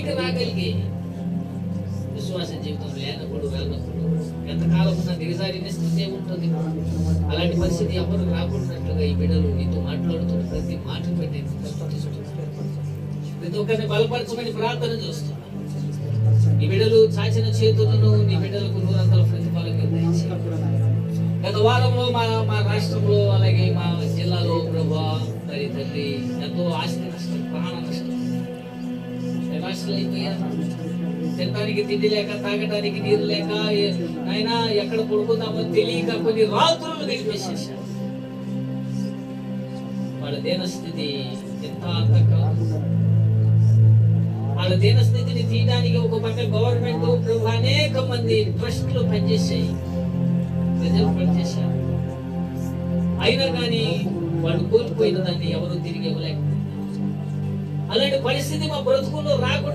పైకి రాగలిగే విశ్వాస జీవితం లేనప్పుడు వెళ్ళనప్పుడు ఎంతకాలం ఉన్న దిగజారిన స్థితి ఉంటుంది. అలాంటి పరిస్థితి ఎవరు రాకున్నట్లుగా ఈ బిడ్డలు నీతో మాట్లాడుతున్న ప్రతి మాట పెట్టి ప్రతి ఒక్కరిని బలపరచమని ప్రార్థన చేస్తున్నా. ఈ బిడ్డలు చాచిన చేతులను నీ బిడ్డలకు 100 ప్రతిఫలం నిర్ణయించి గత వారంలో మా రాష్ట్రంలో అలాగే మా జిల్లాలో ప్రభా మరి తల్లి ఎంతో ఆస్తి నష్టం, ప్రాణ నష్టం, నిరాశలు అయిపోయారు. తినడానికి తిండి లేక, తాగడానికి నీరు లేక, అయినా ఎక్కడ పడుకుందామో తెలియక కొన్ని రాత్రులు గడిపేసేసారు. వాళ్ళ దీనస్థితి ఎంత వాళ్ళ దీనస్థితిని తీయడానికి ఒక పక్క గవర్నమెంట్ ప్రభు అనేక మంది ట్రస్టులు పనిచేసాయి, ప్రజలు పనిచేశారు. అయినా కానీ వాళ్ళు కోల్పోయిన దాన్ని ఎవరు తిరిగి ఇవ్వలేకపోతున్నారు. అలాంటి పరిస్థితి మా బ్రతుకుల్లో రాకుండా